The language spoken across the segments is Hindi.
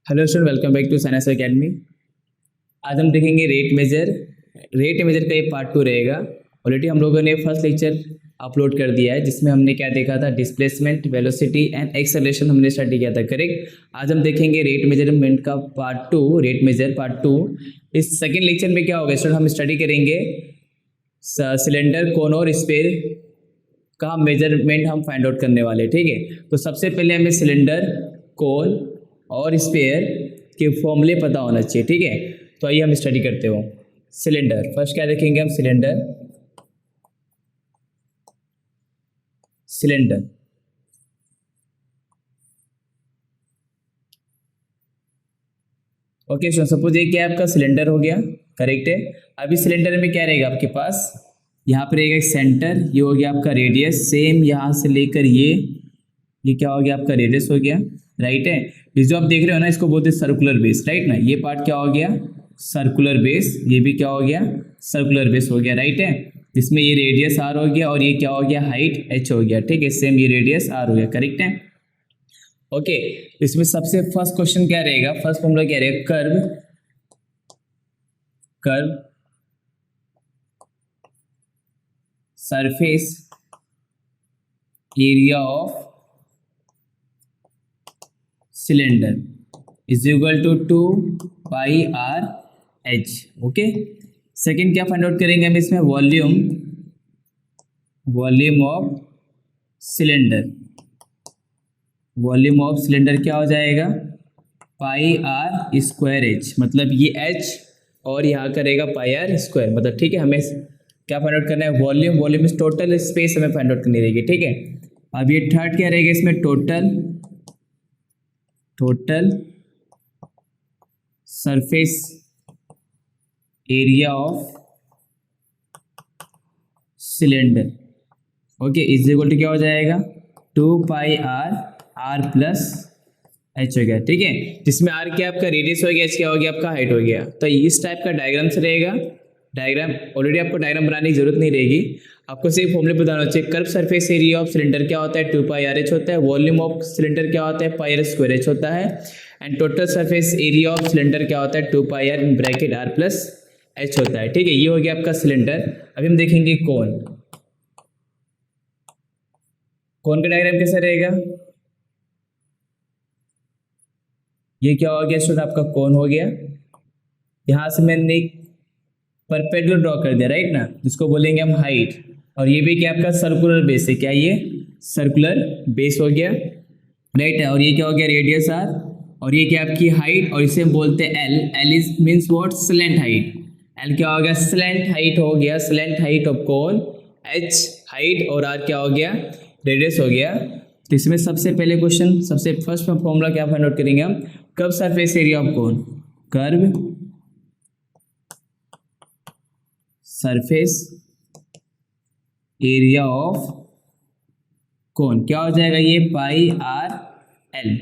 Hello student, welcome back to science academy. आज हम देखेंगे रेट मेजर। रेट मेजर का ये पार्ट 2 रहेगा। ऑलरेडी हम लोगों ने फर्स्ट लेक्चर अपलोड कर दिया है जिसमें हमने क्या देखा था, डिस्प्लेसमेंट, वेलोसिटी एंड एक्सेलरेशन हमने स्टडी किया था, करेक्ट। आज हम देखेंगे रेट मेजरमेंट का पार्ट 2, रेट मेजर पार्ट 2। इस सेकेंड लेक्चर में क्या होगा स्टूडेंट, हम स्टडी करेंगे सिलेंडर, कोन और स्फीयर का मेजरमेंट हम फाइंड आउट करने वाले, ठीक है। तो सबसे पहले हमें सिलेंडर, कोन और स्फीयर के फॉर्मूले पता होना चाहिए, ठीक है। तो आइए हम स्टडी करते हो। सिलेंडर, फर्स्ट क्या देखेंगे हम, cylinder. Cylinder okay, so suppose ये क्या आपका सिलेंडर हो गया, करेक्ट है। अभी सिलेंडर में क्या रहेगा आपके पास, यहाँ पर रहेगा एक सेंटर, ये हो गया आपका रेडियस, सेम यहाँ से लेकर ये क्या हो गया आपका रेडियस हो गया, राइट है। ये जो आप देख रहे हो ना, इसको बोलते हैं सर्कुलर बेस, राइट ना। ये पार्ट क्या हो गया, सर्कुलर बेस। ये भी क्या हो गया, सर्कुलर बेस हो गया, राइट है। जिसमें ये रेडियस आर हो गया और ये क्या हो गया, हाइट एच हो गया, ठीक है। सेम ये रेडियस आर हो गया, करेक्ट है। ओके, इसमें सबसे फर्स्ट क्वेश्चन क्या रहेगा, फर्स्ट फॉर्मूला क्या रहेगा, curve. Curve surface area of cylinder is equal to 2 pi r h. Okay, second क्या फाइंड आउट करेंगे हम इसमें, volume, volume of cylinder. Volume of cylinder क्या हो जाएगा, पाई आर स्क्वायर एच, मतलब ये एच और यहाँ करेगा पाई आर स्क्वायर, मतलब ठीक है। हमें क्या फाइंड आउट करना है, वॉल्यूम। वॉल्यूम इस टोटल स्पेस हमें फाइंड आउट करनी रहेगी, ठीक है। अब ये थर्ड क्या रहेगा इसमें, total, total surface area of cylinder, okay, is equal to क्या हो जाएगा, 2 pi r, r plus h हो गया, ठीक है। जिसमें आर क्या आपका रेडियस हो गया, एच क्या हो गया आपका हाइट हो गया। तो इस टाइप का डायग्राम से रहेगा। डायग्राम ऑलरेडी आपको डायग्राम बनाने की जरूरत नहीं रहेगी, आपको सिर्फ फॉर्मूले बताना चाहिए। Curve surface area of cylinder क्या होता है, 2 पाई आर एच होता है। वॉल्यूम ऑफ सिलेंडर क्या होता है, पाई आर स्क्वायर एच होता है। And total surface area of cylinder क्या होता है, 2 pi r in bracket r plus h होता है, ठीक है। ये हो गया आपका सिलेंडर। अभी हम देखेंगे कोन। कोन का डायग्राम कैसा रहेगा, ये क्या हो गया स्टूडेंट, आपका कोन हो गया। यहां से मैंने एक परपेंडिकुलर ड्रॉ कर दिया, राइट ना, जिसको बोलेंगे हम हाइट। और ये भी क्या आपका सर्कुलर बेस है, क्या ये सर्कुलर बेस हो गया, राइट है। और ये क्या हो गया, रेडियस आर। और ये क्या आपकी हाइट, और इसे हम बोलते हैं L. L is means what, slant height. L क्या हो गया, स्लैंट हाइट हो गया, slant height of cone. H height और आर क्या हो गया, रेडियस हो गया। तो इसमें सबसे पहले क्वेश्चन, सबसे फर्स्ट फॉर्मूला क्या फाइंड आउट करेंगे हम, curve surface area of cone. Curve surface area of कोन क्या हो जाएगा, ये पाई आर एल।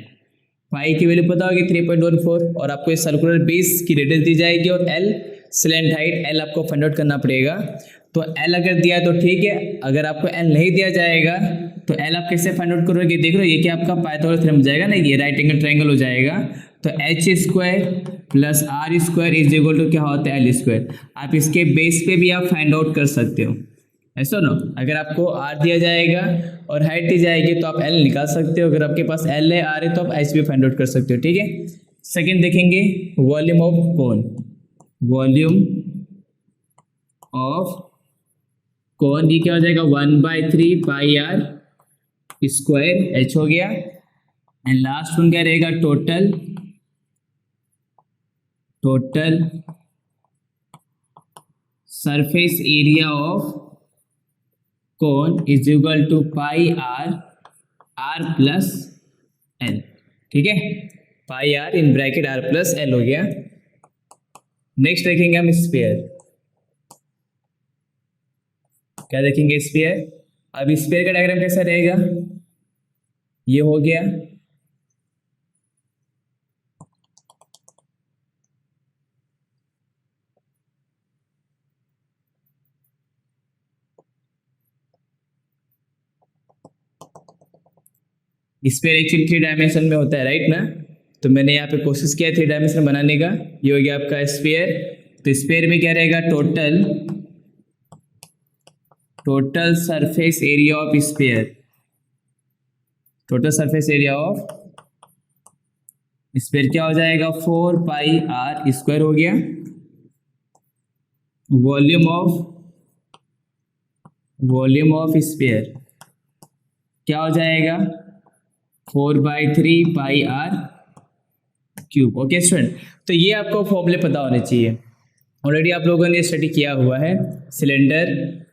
पाई की वैल्यू पता होगी 3.14, और आपको इस सर्कुलर बेस की रेडियस दी जाएगी, और एल स्लैंट हाइट, एल आपको फाइंड आउट करना पड़ेगा। तो एल अगर दिया तो ठीक है, अगर आपको एल नहीं दिया जाएगा तो एल आप कैसे फाइंड आउट करोगे, देख लो, ये क्या आपका पाइथागोरस थ्योरम हो जाएगा ना, ये राइट एंगल ट्रायंगल हो जाएगा। तो h square plus r square is equal to क्या होता है, एल स्क्वायर। आप इसके बेस पे भी आप फाइंड आउट कर सकते हो, ऐसा ना। अगर आपको आर दिया जाएगा और हाइट दी जाएगी तो आप एल निकाल सकते हो। अगर आपके पास एल है, आर है, तो आप एच भी फाइंड आउट कर सकते हो, ठीक है। सेकंड देखेंगे, volume of cone. Volume of cone ये क्या हो जाएगा, 1/3 पाई आर स्क्वायर एच हो गया। एंड लास्ट वन क्या रहेगा, total, total surface area of cone is equal to pi r, r plus l, ठीक है। Pi r in bracket r plus l हो गया। नेक्स्ट देखेंगे हम स्फीयर। क्या देखेंगे, स्फीयर। अब स्फीयर का डायग्राम कैसा रहेगा, ये हो गया। स्फीयर एक्चुअली 3 डायमेंशन में होता है, राइट ना। तो मैंने यहाँ पे कोशिश किया 3 डायमेंशन बनाने का। ये हो गया आपका स्फीयर। तो स्फीयर में क्या रहेगा, total surface area of sphere, total surface area of sphere क्या हो जाएगा, 4πr² हो गया। वॉल्यूम ऑफ स्फीयर क्या हो जाएगा, 4/3πr³। ओके स्टूडेंट, तो ये आपको फॉर्मूले पता होने चाहिए। ऑलरेडी आप लोगों ने स्टडी किया हुआ है सिलेंडर,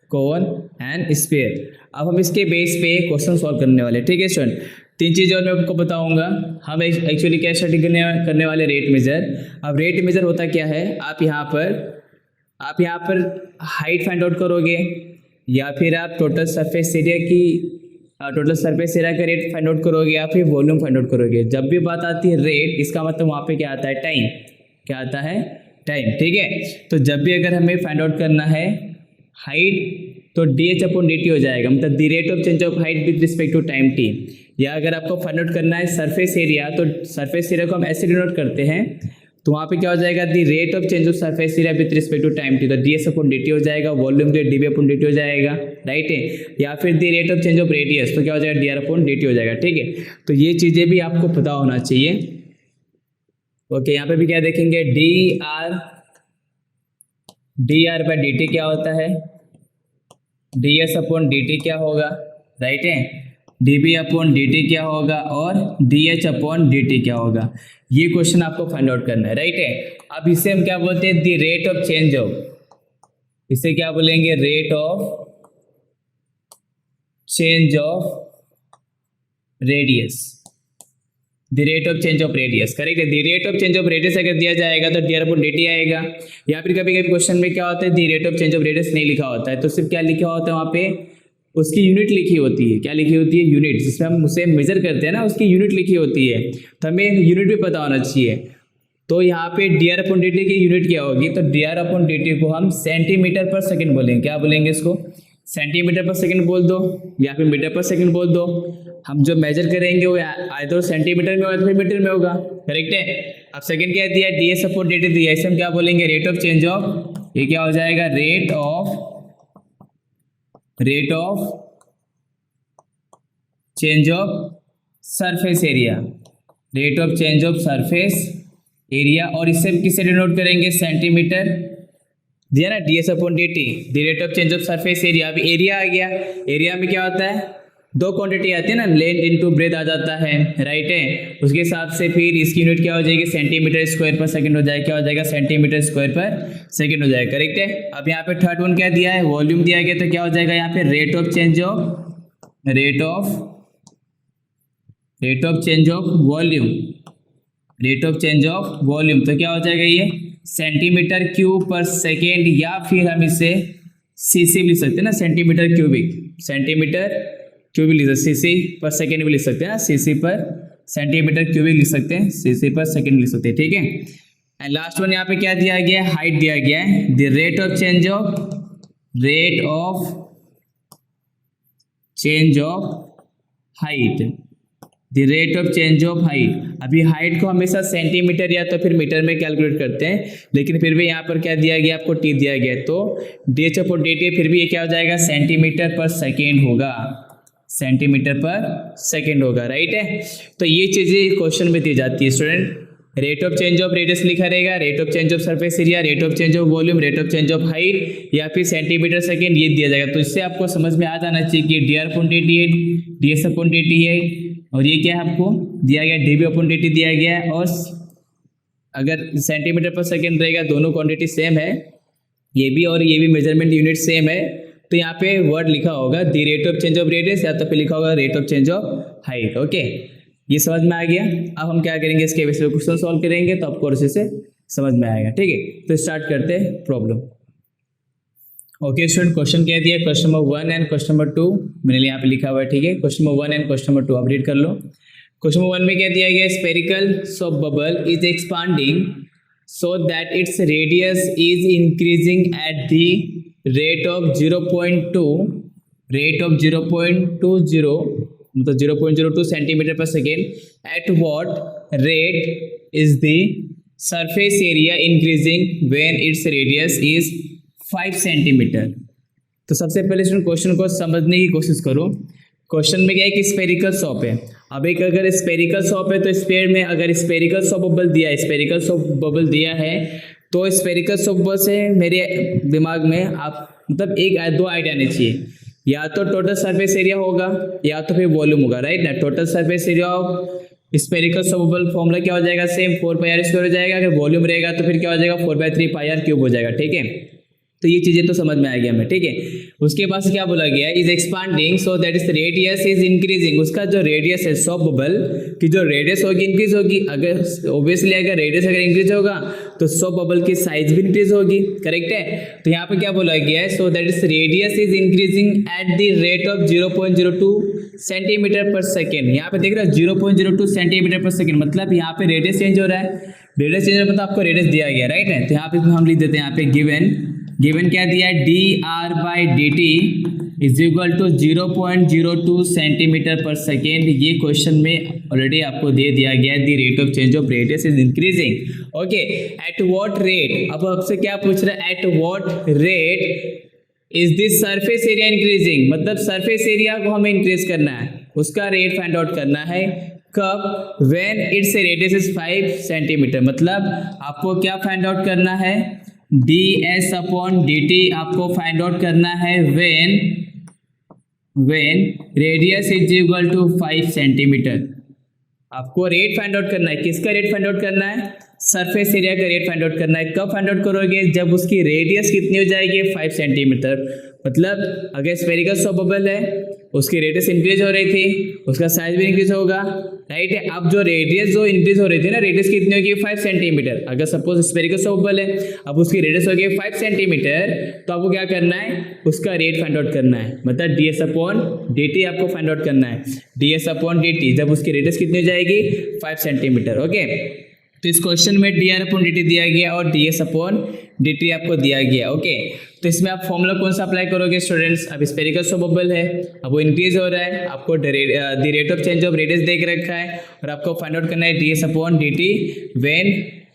कोन एंड स्फीयर। अब हम इसके बेस पे क्वेश्चन सॉल्व करने वाले, ठीक है स्टूडेंट। 3 चीज़ें और मैं आपको बताऊंगा। हम एक्चुअली क्या स्टडी करने वाले, रेट मेजर। अब रेट मेजर होता क्या है, आप यहाँ पर हाइट फाइंड आउट करोगे, या फिर आप टोटल सरफेस एरिया का रेट फाइंड आउट करोगे, या फिर वॉल्यूम फाइंड आउट करोगे। जब भी बात आती है रेट, इसका मतलब वहाँ पे क्या आता है, टाइम। क्या आता है, टाइम, ठीक है। तो जब भी अगर हमें फाइंड आउट करना है हाइट, तो dh/dt हो जाएगा, मतलब the rate of change of height with respect to time t। या अगर आपको फाइंड आउट करना है सरफेस एरिया, तो सरफेस एरिया को हम ऐसे डिनोट करते हैं, तो वहाँ पे क्या हो जाएगा, the rate of change of surface area with respect to time t, तो dh/dt हो जाएगा। वॉल्यूम के dv/dt हो जाएगा, राइट है। या फिर the rate of change of radius, तो क्या हो जाएगा, dr/dt हो जाएगा, ठीक है। तो ये चीज़ें भी आपको पता होना चाहिए। ओके, यहाँ पे भी क्या देखेंगे, dr/dt क्या होता है, ds/dt क्या होगा, राइट है, dv/dt क्या होगा, और dh/dt क्या होगा। ये क्वेश्चन आपको फाइंड आउट करना है, राइट है। अब इसे हम क्या बोलते हैं, the rate of change of, इसे क्या बोलेंगे, rate of change of radius, the rate of change of radius, correct है। The rate of change of radius अगर दिया जाएगा तो dr/dt आएगा। या फिर कभी कभी क्वेश्चन में क्या होता है, the rate of change of radius नहीं लिखा होता है, तो सिर्फ क्या लिखा होता है, वहाँ पे उसकी यूनिट लिखी होती है। क्या लिखी होती है, यूनिट, जिसमें हम उसे मेजर करते हैं ना, उसकी यूनिट लिखी होती है। तो हमें यूनिट भी पता होना चाहिए। तो यहाँ पे dr/dt की यूनिट क्या होगी, तो dr/dt को हम सेंटीमीटर पर सेकेंड बोलेंगे। क्या बोलेंगे इसको, सेंटीमीटर पर सेकेंड बोल दो, या फिर मीटर पर सेकेंड बोल दो। हम जो मेजर करेंगे वो आइदर सेंटीमीटर में होगा, फिर मीटर में होगा, करेक्ट है। अब सेकेंड क्या दिया, ds/dt दिया, इसे हम क्या बोलेंगे, रेट ऑफ चेंज ऑफ, ये क्या हो जाएगा, rate of change of surface area, rate of change of surface area. और इससे किसे डिनोट करेंगे, सेंटीमीटर दिया ना, ds/dt, the rate of change of surface area. अभी एरिया आ गया, एरिया में क्या होता है, 2 क्वांटिटी आती है ना, लेंथ इनटू ब्रेथ आ जाता है, राइट है। उसके हिसाब से फिर इसकी यूनिट क्या हो जाएगी, सेंटीमीटर स्क्वायर पर सेकंड हो जाएगा। क्या हो जाएगा, सेंटीमीटर स्क्वायर पर सेकंड हो जाएगा, करेक्ट है। अब यहाँ पे थर्ड वन क्या दिया है, वॉल्यूम दिया गया, तो क्या हो जाएगा यहाँ पे, rate of change of volume, rate of change of volume, तो क्या हो जाएगा ये सेंटीमीटर क्यूब पर सेकेंड, या फिर हम इसे सीसी भी लिख सकते हैं ना, सेंटीमीटर क्यूबिक लिख सकते, सीसी पर सेकेंड भी लिख सकते हैं, सीसी पर सेंटीमीटर क्यूबिक लिख सकते हैं, सीसी पर सेकेंड लिख सकते हैं, ठीक है। एंड लास्ट वन यहाँ पे क्या दिया गया है, हाइट दिया गया है, the rate of change of height, the rate of change of height. अभी हाइट को हमेशा सेंटीमीटर या तो फिर मीटर में कैलकुलेट करते हैं, लेकिन फिर भी यहाँ पर क्या दिया गया, आपको टी दिया गया, तो dh/dt फिर भी ये क्या हो जाएगा, सेंटीमीटर पर सेकेंड होगा, राइट है। तो ये चीज़ें क्वेश्चन में दी जाती है student. Rate of change of radius लिखा रहेगा, rate of change of surface area, rate of change of volume, rate of change of height, या फिर सेंटीमीटर सेकेंड, ये दिया जाएगा। तो इससे आपको समझ में आ जाना चाहिए कि dr/dt है, ds/dt है, और ये क्या है आपको दिया गया, dv/dt दिया गया है। और अगर सेंटीमीटर पर सेकेंड रहेगा, दोनों क्वांटिटी सेम है, ये भी और ये भी मेजरमेंट यूनिट सेम है, तो यहाँ पे वर्ड लिखा होगा the rate of change of radius, या तो फिर लिखा होगा rate of change of height. Okay, ये समझ में आ गया। अब हम क्या करेंगे, इसके बेस पे क्वेश्चन सॉल्व करेंगे, तो आपको अच्छे से समझ में आएगा, ठीक है। तो स्टार्ट करते हैं प्रॉब्लम। ओके स्टूडेंट, क्वेश्चन क्या दिया, question number 1 and question number 2 मैंने यहाँ पे लिखा हुआ है, ठीक है। Question number 1 and question number 2 आप रीड कर लो। क्वेश्चन नंबर 1 में क्या दिया गया, spherical soap bubble is expanding so that its radius is increasing at the rate of 0.20 मतलब 0.02 centimetre per second. Eight what rate is the surface area increasing when its radius is 5 centimetre. तो सबसे पहले स्टूडेंट क्वेश्चन को समझने की कोशिश करो। क्वेश्चन में क्या है कि स्फेरिकल शॉप है। अब एक अगर स्फेरिकल शॉप है तो स्फीयर में अगर स्फेरिकल शॉप बबल दिया है, स्फेरिकल शॉप बबल दिया है तो स्फेरिकल शॉप बबल से मेरे दिमाग में आप मतलब दो आइडिया आने चाहिए, या तो टोटल सरफेस एरिया होगा या तो फिर वॉल्यूम होगा, राइट ना। Total surface area of spherical soap bubble formula क्या हो जाएगा, सेम 4πr² हो जाएगा। अगर वॉल्यूम रहेगा तो फिर क्या हो जाएगा, 4/3πr³ हो जाएगा, ठीक है। तो ये चीजें तो समझ में आ गया हमें, ठीक है। उसके पास क्या बोला गया, is expanding so that is radius is increasing. उसका जो रेडियस है शॉप बबल की जो रेडियस होगी इंक्रीज होगी। अगर ऑब्वियसली अगर रेडियस अगर इंक्रीज होगा तो शॉप बबल की साइज भी इंक्रीज होगी, करेक्ट है। तो यहाँ पे क्या बोला गया है, so that is radius is increasing at the rate of 0.02 centimetre per second. यहाँ पे देख रहे हो 0.02 सेंटीमीटर पर सेकेंड, मतलब यहाँ पे रेडियस चेंज हो रहा है। रेडियस चेंज हो रहा है मतलब आपको रेडियस दिया गया, राइट है। तो यहाँ पे हम लिख देते हैं, यहाँ पे गिवन क्या दिया है, dr/dt is equal to 0.02 centimetre per second. ये क्वेश्चन में ऑलरेडी आपको दे दिया गया है, the rate of change of radius is increasing, okay. At what rate, अब आपसे क्या पूछ रहा है, at what rate is this surface area increasing, मतलब सरफेस एरिया को हमें इंक्रीज करना है, उसका रेट फाइंड आउट करना है। कब, when its radius is 5 centimetre, मतलब आपको क्या फाइंड आउट करना है, ds/dt आपको फाइंड आउट करना है when radius is equal to 5 centimetre. आपको रेट फाइंड आउट करना है, किसका रेट फाइंड आउट करना है, सरफेस एरिया का रेट फाइंड आउट करना है। कब फाइंड आउट करोगे, जब उसकी रेडियस कितनी हो जाएगी, 5 सेंटीमीटर। मतलब अगर स्फेरिकल शॉप बबल है उसकी रेडियस इंक्रीज हो रही थी, उसका साइज भी इंक्रीज होगा, राइट है। अब जो रेडियस जो इंक्रीज हो रही थी ना, रेडियस कितनी होगी, 5 सेंटीमीटर। अगर सपोज स्फेरिकल शॉप बबल है, अब उसकी रेडियस होगी 5 सेंटीमीटर, तो आपको क्या करना है, उसका रेट फाइंड आउट करना है, मतलब ds/dt आपको फाइंड आउट करना है। ds/dt जब उसकी रेडियस कितनी हो जाएगी, 5 सेंटीमीटर, ओके। तो इस क्वेश्चन में dr/dt दिया गया और ds/dt आपको दिया गया, ओके। तो इसमें आप फॉर्मूला कौन सा अप्लाई करोगे स्टूडेंट्स, अब स्फेरिकल शॉप बबल है, अब वो इंक्रीज हो रहा है, आपको the rate of change of radius देख रखा है और आपको फाइंड आउट करना है ds/dt व्हेन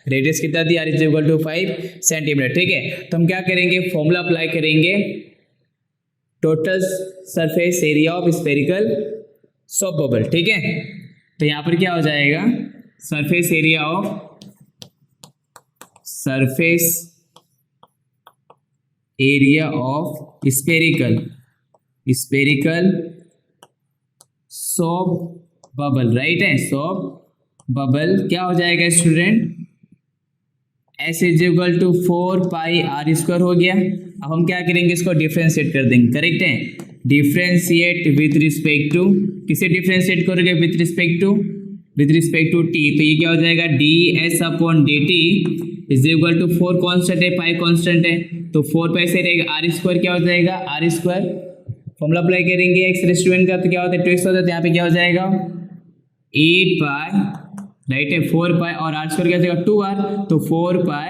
रेडियस कितना दी, r is equal to 5 centimetre, ठीक है। तो हम क्या करेंगे, फॉर्मूला अप्लाई करेंगे, total surface area of spherical soap bubble, ठीक है। तो यहाँ पर क्या हो जाएगा, surface area of spherical soap bubble, right है। शॉप बबल क्या हो जाएगा student, s is equal to 4πr² हो गया। अब हम क्या करेंगे, इसको डिफ्रेंशिएट कर देंगे, करेक्ट है। डिफ्रेंशिएट विथ रिस्पेक्ट टू, किसे डिफ्रेंशिएट करोगे, विथ रिस्पेक्ट टू t। तो ये क्या हो जाएगा, ds/dt is equal to 4 constant है, पाई कांस्टेंट है, तो 4 पाई से रहेगा r² क्या हो जाएगा, r²। फॉर्मूला अप्लाई करेंगे x⁻n का, तो क्या होता है 2x होता है, तो यहाँ पे क्या हो जाएगा 8 पाई, राइट है, 4 पाई और r² क्या हो जाएगा 2r, तो 4 पाई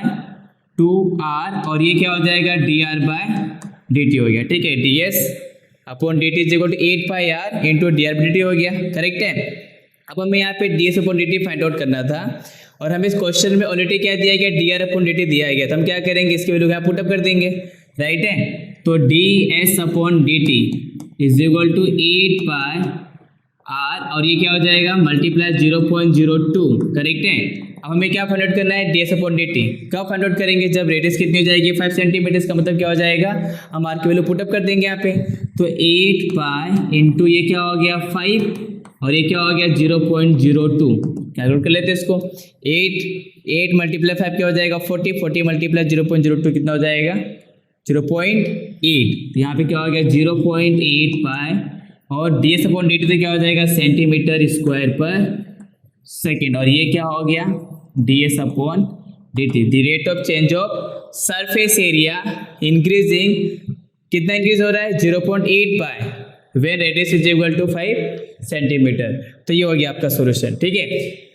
2r और ये क्या हो जाएगा dr/dt हो गया, ठीक है। ds/dt is equal to 8 pi r into dr/dt हो गया, करेक्ट है। अब हमें यहाँ पे ds/dt फाइंड आउट करना था और हमें इस क्वेश्चन में ऑलरेडी क्या दिया गया, dr/dt दिया गया, तो हम क्या करेंगे, इसकी वैल्यू यहाँ पुट अप कर देंगे, राइट है। तो ds/dt is equal to 8 pi r और ये क्या हो जाएगा मल्टीप्लाई 0.02, करेक्ट है। अब हमें क्या फाइंड आउट करना है, ds/dt कब फाइंड आउट करेंगे, जब रेडियस कितनी हो जाएगी 5 सेंटीमीटर, का मतलब क्या हो जाएगा, हम r की वैल्यू पुट अप कर देंगे यहाँ पे। तो 8 पाई इंटू ये क्या हो गया 5 और ये क्या हो गया 0.02, कैलकुलेट कर लेते हैं इसको। 8 मल्टीप्लाई 5 क्या हो जाएगा 40 मल्टीप्लाई 0.02 कितना हो जाएगा 0.8, तो यहाँ पे क्या हो गया 0.8 पाई और ds/dt से क्या हो जाएगा सेंटीमीटर स्क्वायर पर सेकेंड, और ये क्या हो गया ds/dt, the rate of change of surface area increasing, कितना इंक्रीज हो रहा है 0.8 pi when radius is equal to 5 centimetre. तो ये हो गया आपका सॉल्यूशन, ठीक है।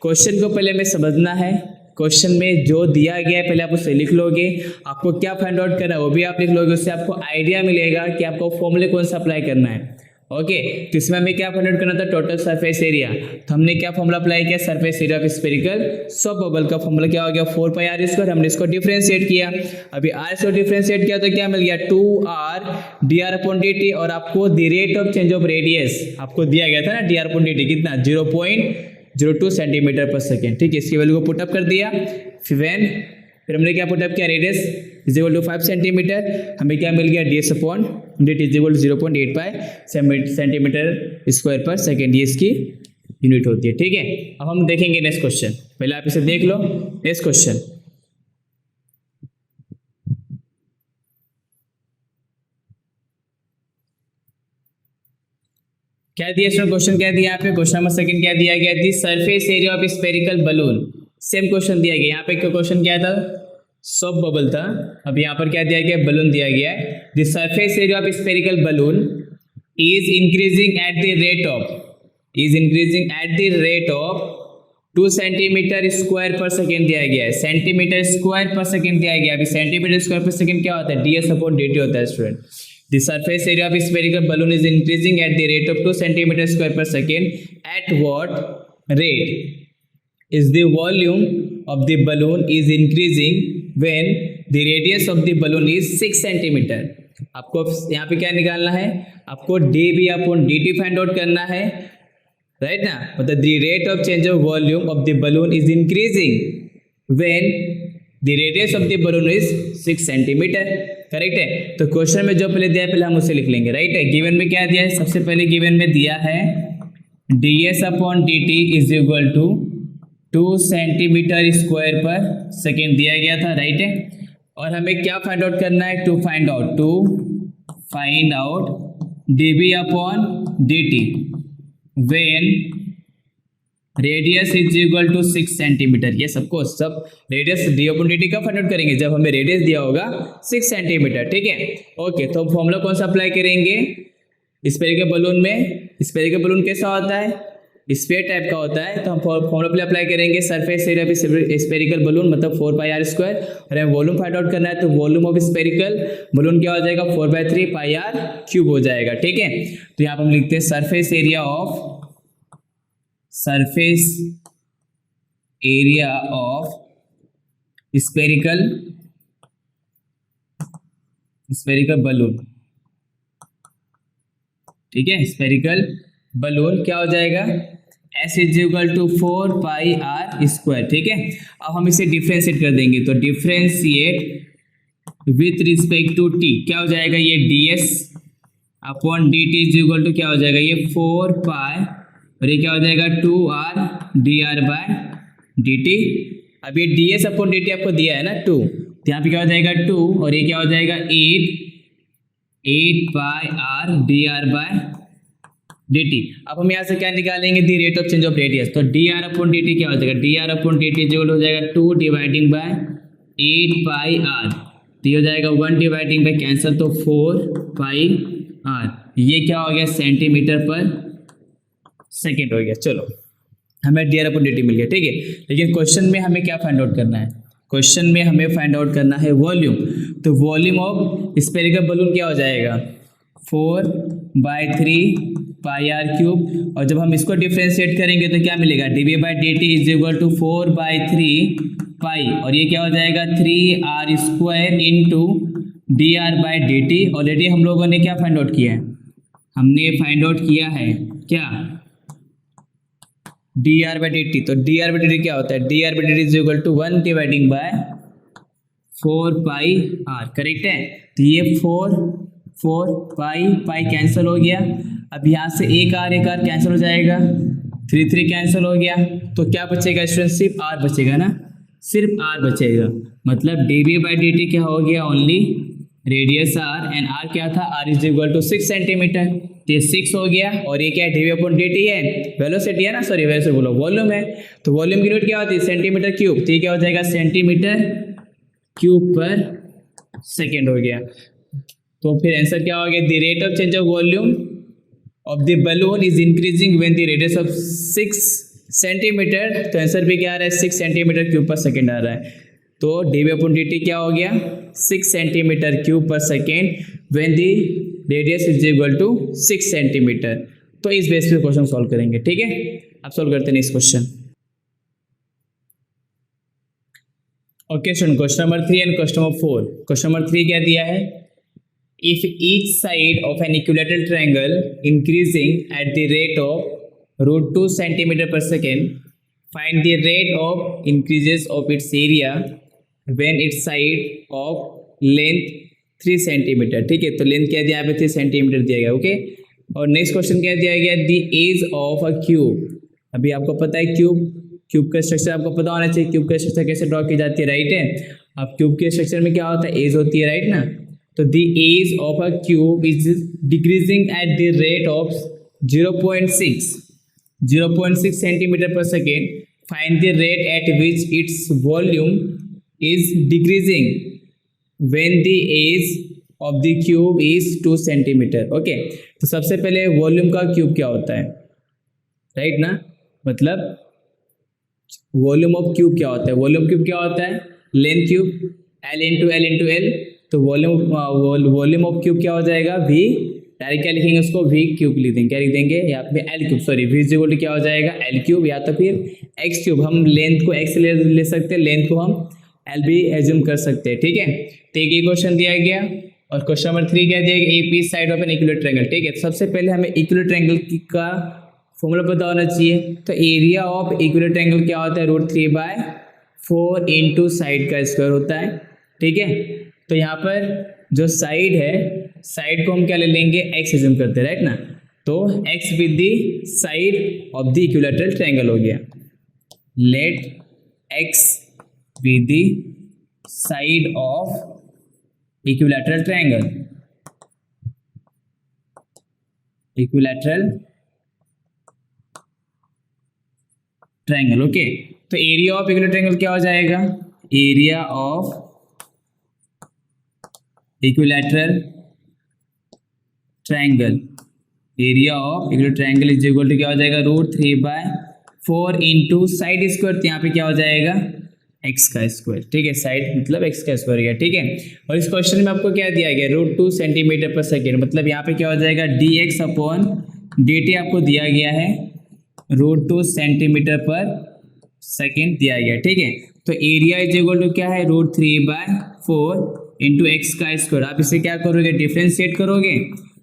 क्वेश्चन को पहले हमें समझना है, क्वेश्चन में जो दिया गया है पहले आप उसे लिख लोगे, आपको क्या फाइंड आउट करना है वो भी आप लिख लोगे, उससे आपको आइडिया मिलेगा कि आपको फॉर्मूले कौन सा अप्लाई करना है। ओके, तो इसमें हमें क्या फाइंड आउट करना था, टोटल सरफेस एरिया। तो हमने क्या फॉर्मूला अप्लाई किया, surface area of spherical soft bubble का फॉर्मूला क्या हो गया, 4πr²। हमने इसको डिफरेंशिएट किया, अभी r से डिफरेंशिएट किया तो क्या मिल गया, 2r dr/dt। और आपको the rate of change of radius आपको दिया गया था ना, dr/dt कितना, 0.02 सेंटीमीटर पर सेकेंड। ठीक है, इसकी वैल्यू को पुटअप कर दिया। फिर हमने क्या पुटअप किया, radius is equal to 5 centimetre, हमें क्या मिल गया, ds/dt is equal to 0.85 centimetre square per second, ये इसकी यूनिट होती है। ठीक है, अब हम देखेंगे नेक्स्ट क्वेश्चन, पहले आप इसे देख लो। नेक्स्ट क्वेश्चन, क्या दिया इसमें, क्वेश्चन क्या दिया यहाँ पे, क्वेश्चन नंबर सेकंड क्या दिया गया, the surface area of spherical balloon. Same question दिया गया, यहाँ पे क्वेश्चन क्या था, सॉफ्ट बबल था, अब यहाँ पर क्या दिया गया, बलून दिया गया है। The surface area of spherical balloon is increasing at the rate of 2 centimetre square per second दिया गया है, सेंटीमीटर स्क्वायर पर सेकेंड दिया गया है। अभी सेंटीमीटर स्क्वायर पर सेकेंड क्या होता है, ds/dt होता है student. The surface area of spherical balloon is increasing at the rate of 2 centimeter square per second. At what rate is the volume of the balloon is increasing when the radius of the balloon is 6 centimeter? आपको यहाँ पे क्या निकालना है, आपको dv/dt फाइंड आउट करना है, राइट ना। मतलब the rate of change of volume of the balloon is increasing when the radius of the balloon is 6 centimetre. Correct है, तो क्वेश्चन में जो पहले दिया है पहले हम उसे लिख लेंगे, राइट है। गिवन में क्या दिया है, सबसे पहले गिवन में दिया है ds/dt is equal to 2 centimetre square per second दिया गया था, राइट है। और हमें क्या फाइंड आउट करना है, to find out dv/dt when radius is equal to 6 centimetre. ये सबको सब रेडियस dv/dt का फाइंड आउट करेंगे जब हमें रेडियस दिया होगा 6 सेंटीमीटर। ठीक है, ओके, तो फॉर्मूला कौन सा अप्लाई करेंगे, स्फेरिकल बलून में। स्फेरिकल बलून कैसा होता है, स्फीयर टाइप का होता है, तो हम फॉर्मूला अप्लाई करेंगे surface area of spherical balloon मतलब 4πr²। और हमें वॉल्यूम फाइंड आउट करना है, तो वॉल्यूम ऑफ स्फेरिकल बलून क्या हो जाएगा, 4/3πr³ हो जाएगा। ठीक है, तो यहाँ पर हम लिखते हैं surface area of spherical balloon. ठीक है, स्फेरिकल बलून क्या हो जाएगा, s is equal to 4πr²। ठीक है, अब हम इसे डिफ्रेंशिएट कर देंगे, तो differentiate with respect to t क्या हो जाएगा, ये ds/dt इज इक्वल टू क्या हो जाएगा, ये 4π और ये क्या हो जाएगा 2r dr/dt। अब ये ds/dt आपको दिया है ना 2, तो यहाँ पे क्या हो जाएगा 2 और ये क्या हो जाएगा 8πr dr/dt। अब हम यहाँ से क्या निकालेंगे, the rate of change of radius, तो dr/dt क्या हो जाएगा, dr/dt जो हो जाएगा 2 डिवाइडिंग बाय 8πr, तो ये हो जाएगा 1 डिवाइडिंग बाय कैंसिल, तो 4πr, ये क्या हो गया सेंटीमीटर पर सेकेंड हो गया। चलो हमें dr/dt मिल गया। ठीक है, लेकिन क्वेश्चन में हमें क्या फाइंड आउट करना है, क्वेश्चन में हमें फाइंड आउट करना है वॉल्यूम। तो वॉल्यूम ऑफ स्फेरिकल बलून क्या हो जाएगा, 4/3πr³। और जब हम इसको डिफ्रेंशिएट करेंगे तो क्या मिलेगा, dv/dt इज इक्वल टू 4/3π और ये क्या हो जाएगा 3r² इंटू dr/dt। ऑलरेडी हम लोगों ने क्या फाइंड आउट किया है, हमने फाइंड आउट किया है क्या, dr/dt। तो dr/dt क्या होता है, dr/dt is equal to 1 dividing by 4πr। Correct है, तो ये 4π कैंसिल हो गया। अब यहाँ से एक r कैंसिल हो जाएगा, 3 कैंसिल हो गया, तो क्या बचेगा स्टूडेंट, सिर्फ r बचेगा ना, सिर्फ r बचेगा। मतलब dv/dt क्या हो गया, only radius r and r क्या था, r is equal to 6 centimetre, तो ये 6 हो गया। और ये क्या है, dv/dt है, वेलोसिटी है ना, सॉरी वैसे बोलो वॉल्यूम है, तो वॉल्यूम की यूनिट क्या होती है, सेंटीमीटर क्यूब, तो ये क्या हो जाएगा सेंटीमीटर क्यूब पर सेकेंड हो गया। तो फिर आंसर क्या हो गया, the rate of change of volume of the balloon is increasing when the radius of 6 centimetre, तो आंसर भी क्या आ रहा है 6 सेंटीमीटर क्यूब पर सेकेंड आ रहा है। तो dv/dt क्या हो गया 6 centimetre cube per second when the radius is equal to 6 centimetre. तो इस बेस पे क्वेश्चन सॉल्व करेंगे, ठीक है। अब सॉल्व करते हैं next question. Okay student, question number 3 and question number 4। Question number 3 क्या दिया है, if each side of an equilateral triangle increasing at the rate of √2 centimetre per second, find the rate of increases of its area when its side of length 3 centimetre. ठीक है, तो लेंथ क्या दिया, यहाँ पे 3 सेंटीमीटर दिया गया। ओके, और नेक्स्ट क्वेश्चन क्या दिया गया, the edge of a cube. अभी आपको पता है क्यूब का स्ट्रक्चर आपको पता होना चाहिए, क्यूब का स्ट्रक्चर कैसे ड्रॉ की जाती है, राइट है। अब क्यूब के स्ट्रक्चर में क्या होता है, एज होती है, राइट ना। तो the edge of a cube is decreasing at the rate of 0.6 centimetre per second. Find the rate at which its volume is decreasing when the edge of the cube is 2 centimetre. Okay, तो सबसे पहले वॉल्यूम का क्यूब क्या होता है, राइट ना, मतलब वॉल्यूम ऑफ क्यूब क्या होता है, वॉल्यूम क्यूब क्या होता है, length cube L into L. तो वॉल्यूम ऑफ क्यूब क्या हो जाएगा, V, डायरेक्ट क्या लिखेंगे उसको, V क्यूब लिख देंगे, क्या लिख देंगे यहाँ पे L cube, sorry V equal to क्या हो जाएगा, L क्यूब, या तो फिर X क्यूब। हम लेंथ को X ले सकते हैं, लेंथ को हम L भी एज्यूम कर सकते हैं, ठीक है। तो एक क्वेश्चन दिया गया, और क्वेश्चन नंबर 3 क्या दिया गया, AP side of an equilateral triangle. ठीक है, तो सबसे पहले हमें इक्विलेटरल ट्रायंगल का फॉर्मूला पता होना चाहिए। तो एरिया ऑफ इक्विलेटरल ट्रायंगल क्या होता है, √3/4 इंटू साइड का स्क्वायर होता है, ठीक है। तो यहाँ पर जो साइड है, साइड को हम क्या ले लेंगे, x एज्यूम करते हैं, राइट ना। तो x with the side of the equilateral triangle हो गया। Let x with the side of equilateral triangle, equilateral triangle. Okay, तो एरिया ऑफ इक्विलेटरल ट्रायंगल क्या हो जाएगा, area of equilateral triangle, area of equilateral triangle is equal to क्या हो जाएगा, √3/4 इंटू साइड स्क्वायर। तो यहाँ पे क्या हो जाएगा, x का स्क्वायर, ठीक है, साइड मतलब x का स्क्वायर गया, ठीक है। और इस क्वेश्चन में आपको क्या दिया गया, √2 सेंटीमीटर पर सेकेंड, मतलब यहाँ पे क्या हो जाएगा, dx/dt आपको दिया गया है, √2 सेंटीमीटर पर सेकेंड दिया गया, ठीक है। तो एरिया इज इक्वल टू क्या है, √3/4 इंटू एक्स का स्क्वायर। आप इसे क्या करोगे, डिफ्रेंशिएट करोगे।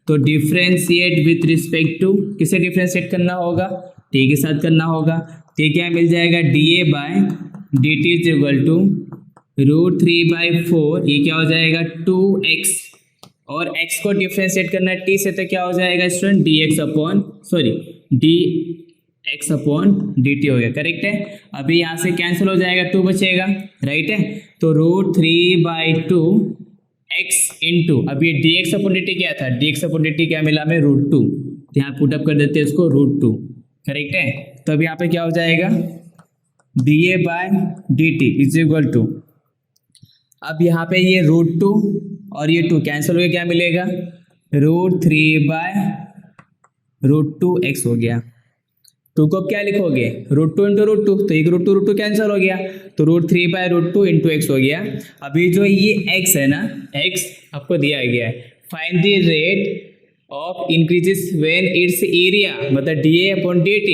तो डिफ्रेंशिएट विथ रिस्पेक्ट टू, किसे डिफ्रेंशिएट करना होगा, टी के साथ करना होगा। तो ये क्या मिल जाएगा, dA/dt इज इक्वल टू √3/4, ये क्या हो जाएगा 2x, और x को डिफ्रेंशिएट करना है t से, तो क्या हो जाएगा स्टूडेंट, dx/dt हो गया, करेक्ट है। अभी यहाँ से कैंसिल हो जाएगा, 2 बचेगा, राइट है। तो √3/2 x इंटू, अब ये dx/dt क्या था, dx/dt क्या मिला हमें, √2, यहाँ पुटअप कर देते हैं इसको, √2, करेक्ट है। तो अब यहाँ पे क्या हो जाएगा, dA/dt इज इक्वल टू, अब यहाँ पे ये √2 और ये 2 कैंसिल हो गया, क्या मिलेगा, √3/√2x हो गया। 2 को क्या लिखोगे, √2 इंटू √2, तो एक √2 कैंसिल हो गया, तो √3/√2 इंटू एक्स हो गया। अभी जो ये x है ना, x आपको दिया गया है, find the rate of increases when it's area, मतलब dA/dt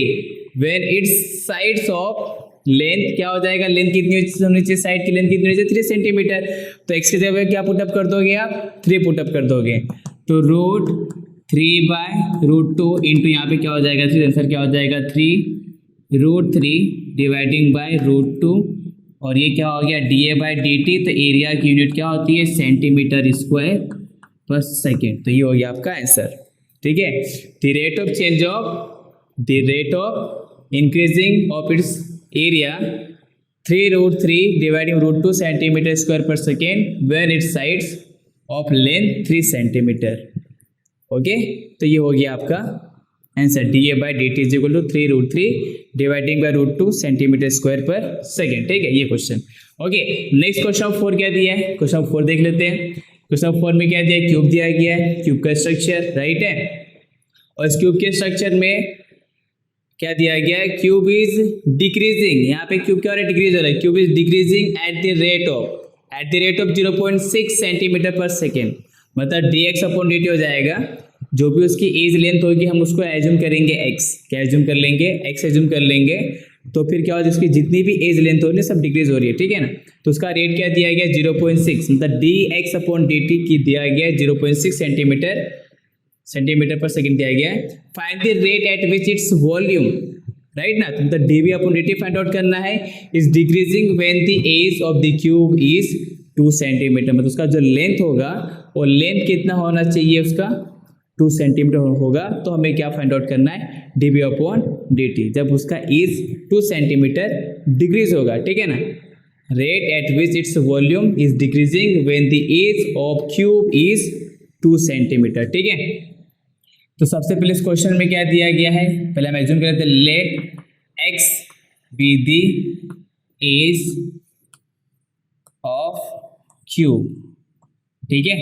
when its sides of length, क्या हो जाएगा, लेंथ कितनी होनी चाहिए, साइड की लेंथ कितनी होनी चाहिए, 3 सेंटीमीटर। तो x की जगह क्या पुटअप कर दोगे आप, 3 पुटअप कर दोगे। तो √3/√2 इंटू यहाँ पे क्या हो जाएगा, 3, आंसर क्या हो जाएगा 3√3 डिवाइडिंग बाय √2, और ये क्या हो गया dA/dt। तो एरिया की यूनिट क्या होती है, सेंटीमीटर स्क्वायर पर सेकेंड। तो ये हो गया आपका आंसर, ठीक है। The rate of increasing of its area 3√3 dividing √2 centimetre square per second when its sides of length 3 centimetre. Okay, तो ये हो गया आपका answer, dA/dt is equal to 3√3 dividing by √2 centimetre square per second, ठीक है, ये क्वेश्चन। ओके, नेक्स्ट क्वेश्चन 4 क्या दिया है, क्वेश्चन 4 देख लेते हैं। क्वेश्चन 4 में क्या दिया है, क्यूब दिया गया है, क्यूब का स्ट्रक्चर, राइट है। और इस क्यूब के स्ट्रक्चर में क्या दिया गया है, क्यूब इज डिक्रीजिंग, यहाँ पे क्यूब क्या हो रहा है, डिक्रीज हो रहा है, cube is decreasing at the rate of 0.6 centimetre per second. मतलब dx अपॉन dt हो जाएगा, जो भी उसकी एज लेंथ होगी हम उसको एज्यूम करेंगे x, क्या एज्यूम कर लेंगे, x एज्यूम कर लेंगे। तो फिर क्या होगा, उसकी जितनी भी एज लेंथ हो रही है सब डिक्रीज हो रही है, ठीक है ना। तो उसका रेट क्या दिया गया 0.6, मतलब dx अपॉन dt की दिया गया 0.6 सेंटीमीटर पर सेकंड दिया गया है। Find the rate at which its volume, right ना, तो मतलब dv upon dt find out करना है, is decreasing when the edge of the cube is 2 centimetre, मतलब उसका जो लेंथ होगा वो लेंथ कितना होना चाहिए, उसका 2 सेंटीमीटर होगा। तो हमें क्या फाइंड आउट करना है, dv अपॉन dt, जब उसका एज 2 सेंटीमीटर डिक्रीज होगा, ठीक है ना। Rate at which its volume is decreasing when the edge of cube is 2 centimetre, ठीक है। तो सबसे पहले इस क्वेश्चन में क्या दिया गया है, पहले हम एज्यूम करते हैं let x be the edge of cube, ठीक है।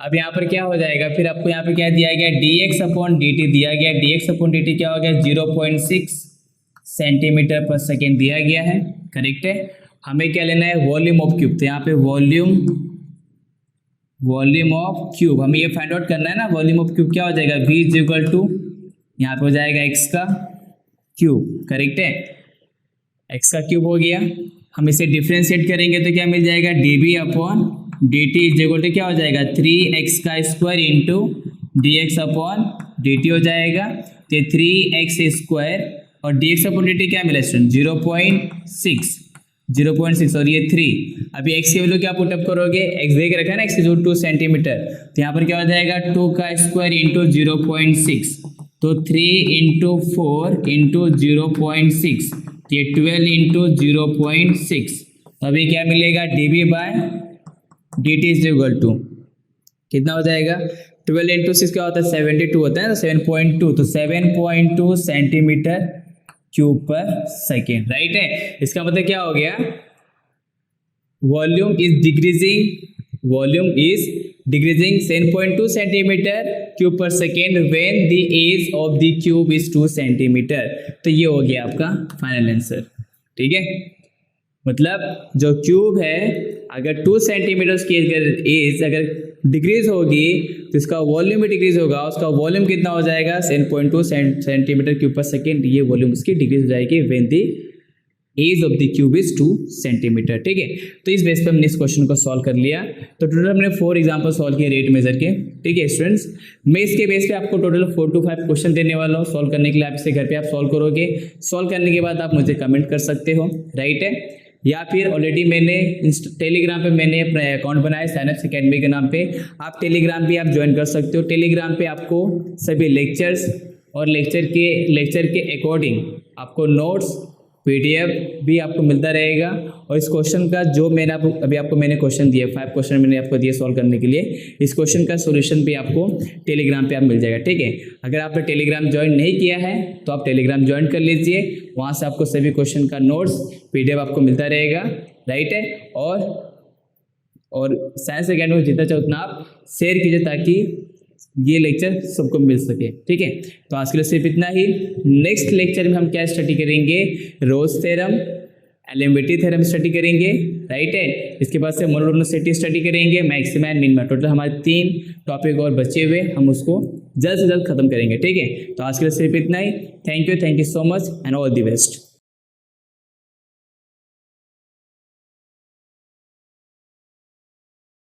अब यहाँ पर क्या हो जाएगा, फिर आपको यहाँ पे क्या दिया गया, dx अपॉन dt दिया गया, dx अपॉन dt क्या हो गया 0.6 सेंटीमीटर पर सेकेंड दिया गया है, करेक्ट है। हमें क्या लेना है, वॉल्यूम ऑफ क्यूब, तो यहाँ पे वॉल्यूम ऑफ क्यूब हमें ये फाइंड आउट करना है ना। वॉल्यूम ऑफ क्यूब क्या हो जाएगा, v इज इक्वल टू यहाँ पे हो जाएगा x का क्यूब, करेक्ट है, x का क्यूब हो गया। हम इसे डिफ्रेंशिएट करेंगे तो क्या मिल जाएगा, dv upon dt is equal to क्या हो जाएगा 3x का square into dx upon dt हो जाएगा, तो 3x स्क्वायर और dx अपॉन dt क्या मिला स्टूडेंट 0.6 और ये 3। अभी x की वैल्यू क्या पुटअप करोगे, x देख रखा है ना, x जो 2 सेंटीमीटर, तो यहाँ पर क्या हो जाएगा 2 का स्क्वायर इंटू 0.6, तो 3 इंटू 4 इंटू 0.6, ये 12 इंटू 0.6। अभी क्या मिलेगा, dv by dt is equal to कितना हो जाएगा, 12 इंटू 6 क्या होता है 72 होता है, तो 7.2, तो 7.2 centimetre cube per second, right है। इसका मतलब क्या हो गया, volume is decreasing 7.2 centimetre cube per second when the edge of the cube is 2 centimetre. तो ये हो गया आपका फाइनल आंसर, ठीक है। मतलब जो क्यूब है अगर 2 सेंटीमीटर की एज अगर डिक्रीज होगी तो इसका वॉल्यूम भी डिक्रीज होगा, उसका वॉल्यूम कितना हो जाएगा 7.2 सेंटीमीटर क्यूब पर सेकेंड, ये वॉल्यूम उसकी डिक्रीज हो जाएगी when the edge of the cube is 2 centimetre, ठीक है। तो इस बेस पे हमने इस क्वेश्चन को सॉल्व कर लिया। तो टोटल हमने 4 एग्जांपल सॉल्व किए रेट मेजर के, ठीक है स्टूडेंट्स। मैं इसके बेस पे आपको टोटल 4 to 5 क्वेश्चन देने वाला हूँ सॉल्व करने के लिए। आप इसे घर पे आप सॉल्व करोगे, सॉल्व करने के बाद आप मुझे कमेंट कर सकते हो, राइट है। या फिर ऑलरेडी मैंने टेलीग्राम पे मैंने अपना अकाउंट बनाया साइनेप्स एकेडमी के नाम पे, आप टेलीग्राम भी आप ज्वाइन कर सकते हो। टेलीग्राम पे आपको सभी लेक्चर्स और लेक्चर के अकॉर्डिंग आपको नोट्स PDF भी आपको मिलता रहेगा। और इस क्वेश्चन का जो मैंने अभी आपको मैंने क्वेश्चन दिए 5 क्वेश्चन मैंने आपको दिए सॉल्व करने के लिए, इस क्वेश्चन का सॉल्यूशन भी आपको टेलीग्राम पे आप मिल जाएगा, ठीक है। अगर आपने टेलीग्राम ज्वाइन नहीं किया है तो आप टेलीग्राम ज्वाइन कर लीजिए, वहाँ से आपको सभी क्वेश्चन का नोट्स PDF आपको मिलता रहेगा, राइट है। और साइंस अकेडमी में जितना चाहे उतना आप शेयर कीजिए ताकि ये लेक्चर सबको मिल सके, ठीक है। तो आज के लिए सिर्फ इतना ही। नेक्स्ट लेक्चर में हम क्या स्टडी करेंगे, रोज थ्योरम, एलिमिनेटी थ्योरम स्टडी करेंगे, राइट है। इसके बाद से मोनोटोनिसिटी स्टडी करेंगे, मैक्सिमा एंड मिनिमा, टोटल हमारे 3 टॉपिक और बचे हुए, हम उसको जल्द से जल्द खत्म करेंगे, ठीक है। तो आज के लिए सिर्फ इतना ही। Thank you so much and all the best.